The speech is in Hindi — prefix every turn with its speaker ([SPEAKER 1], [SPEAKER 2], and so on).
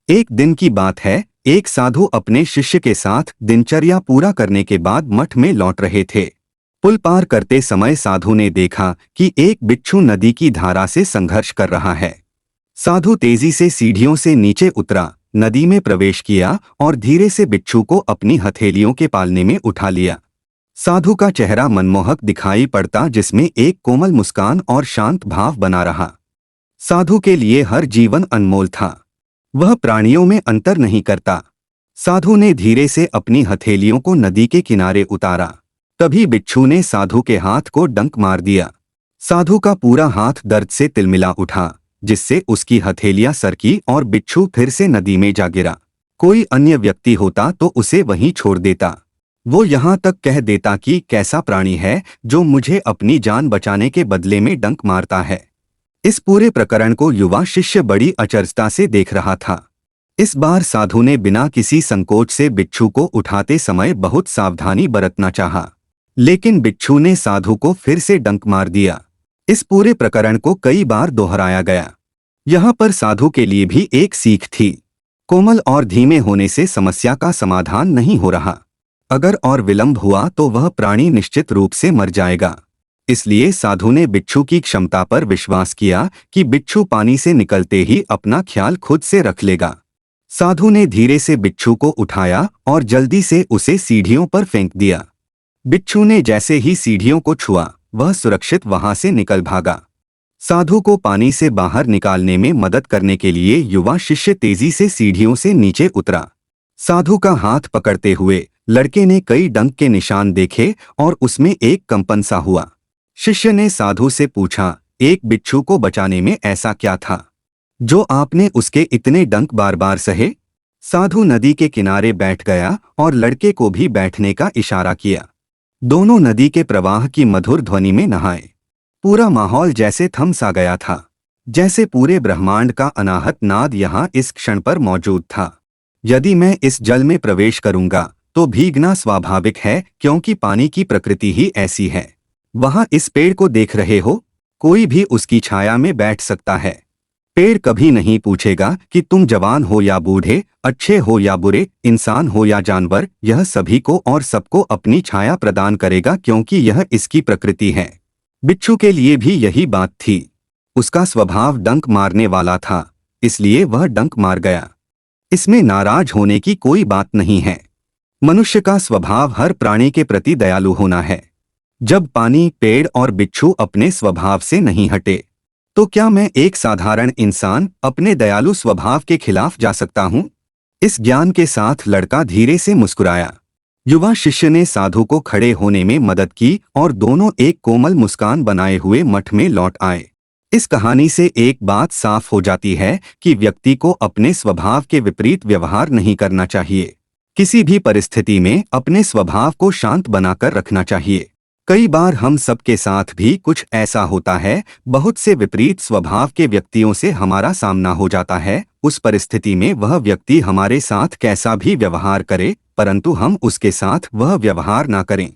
[SPEAKER 1] एक दिन की बात है, एक साधु अपने शिष्य के साथ दिनचर्या पूरा करने के बाद मठ में लौट रहे थे। पुल पार करते समय साधु ने देखा कि एक बिच्छू नदी की धारा से संघर्ष कर रहा है। साधु तेजी से सीढ़ियों से नीचे उतरा, नदी में प्रवेश किया और धीरे से बिच्छू को अपनी हथेलियों के पालने में उठा लिया। साधु का चेहरा मनमोहक दिखाई पड़ता, जिसमें एक कोमल मुस्कान और शांत भाव बना रहा। साधु के लिए हर जीवन अनमोल था। वह प्राणियों में अंतर नहीं करता। साधु ने धीरे से अपनी हथेलियों को नदी के किनारे उतारा। तभी बिच्छू ने साधु के हाथ को डंक मार दिया। साधु का पूरा हाथ दर्द से तिलमिला उठा, जिससे उसकी हथेलियां सरकी और बिच्छू फिर से नदी में जा गिरा। कोई अन्य व्यक्ति होता तो उसे वहीं छोड़ देता। वो यहाँ तक कह देता कि कैसा प्राणी है जो मुझे अपनी जान बचाने के बदले में डंक मारता है। इस पूरे प्रकरण को युवा शिष्य बड़ी अचरजता से देख रहा था। इस बार साधु ने बिना किसी संकोच से बिच्छू को उठाते समय बहुत सावधानी बरतना चाहा, लेकिन बिच्छू ने साधु को फिर से डंक मार दिया। इस पूरे प्रकरण को कई बार दोहराया गया। यहाँ पर साधु के लिए भी एक सीख थी। कोमल और धीमे होने से समस्या का समाधान नहीं हो रहा। अगर और विलंब हुआ तो वह प्राणी निश्चित रूप से मर जाएगा। इसलिए साधु ने बिच्छू की क्षमता पर विश्वास किया कि बिच्छू पानी से निकलते ही अपना ख्याल खुद से रख लेगा। साधु ने धीरे से बिच्छू को उठाया और जल्दी से उसे सीढ़ियों पर फेंक दिया। बिच्छू ने जैसे ही सीढ़ियों को छुआ, वह सुरक्षित वहां से निकल भागा। साधु को पानी से बाहर निकालने में मदद करने के लिए युवा शिष्य तेजी से सीढ़ियों से नीचे उतरा। साधु का हाथ पकड़ते हुए लड़के ने कई डंक के निशान देखे और उसमें एक कंपन सा हुआ। शिष्य ने साधु से पूछा, एक बिच्छू को बचाने में ऐसा क्या था जो आपने उसके इतने डंक बार बार सहे? साधु नदी के किनारे बैठ गया और लड़के को भी बैठने का इशारा किया। दोनों नदी के प्रवाह की मधुर ध्वनि में नहाए। पूरा माहौल जैसे थम सा गया था, जैसे पूरे ब्रह्मांड का अनाहत नाद यहाँ इस क्षण पर मौजूद था। यदि मैं इस जल में प्रवेश करूंगा तो भीगना स्वाभाविक है, क्योंकि पानी की प्रकृति ही ऐसी है। वहां इस पेड़ को देख रहे हो, कोई भी उसकी छाया में बैठ सकता है। पेड़ कभी नहीं पूछेगा कि तुम जवान हो या बूढ़े, अच्छे हो या बुरे, इंसान हो या जानवर। यह सभी को और सबको अपनी छाया प्रदान करेगा, क्योंकि यह इसकी प्रकृति है। बिच्छू के लिए भी यही बात थी। उसका स्वभाव डंक मारने वाला था, इसलिए वह डंक मार गया। इसमें नाराज होने की कोई बात नहीं है। मनुष्य का स्वभाव हर प्राणी के प्रति दयालु होना है। जब पानी, पेड़ और बिच्छू अपने स्वभाव से नहीं हटे, तो क्या मैं एक साधारण इंसान अपने दयालु स्वभाव के खिलाफ जा सकता हूं? इस ज्ञान के साथ लड़का धीरे से मुस्कुराया। युवा शिष्य ने साधु को खड़े होने में मदद की और दोनों एक कोमल मुस्कान बनाए हुए मठ में लौट आए। इस कहानी से एक बात साफ हो जाती है कि व्यक्ति को अपने स्वभाव के विपरीत व्यवहार नहीं करना चाहिए। किसी भी परिस्थिति में अपने स्वभाव को शांत बनाकर रखना चाहिए। कई बार हम सबके साथ भी कुछ ऐसा होता है। बहुत से विपरीत स्वभाव के व्यक्तियों से हमारा सामना हो जाता है। उस परिस्थिति में वह व्यक्ति हमारे साथ कैसा भी व्यवहार करे, परंतु हम उसके साथ वह व्यवहार ना करें।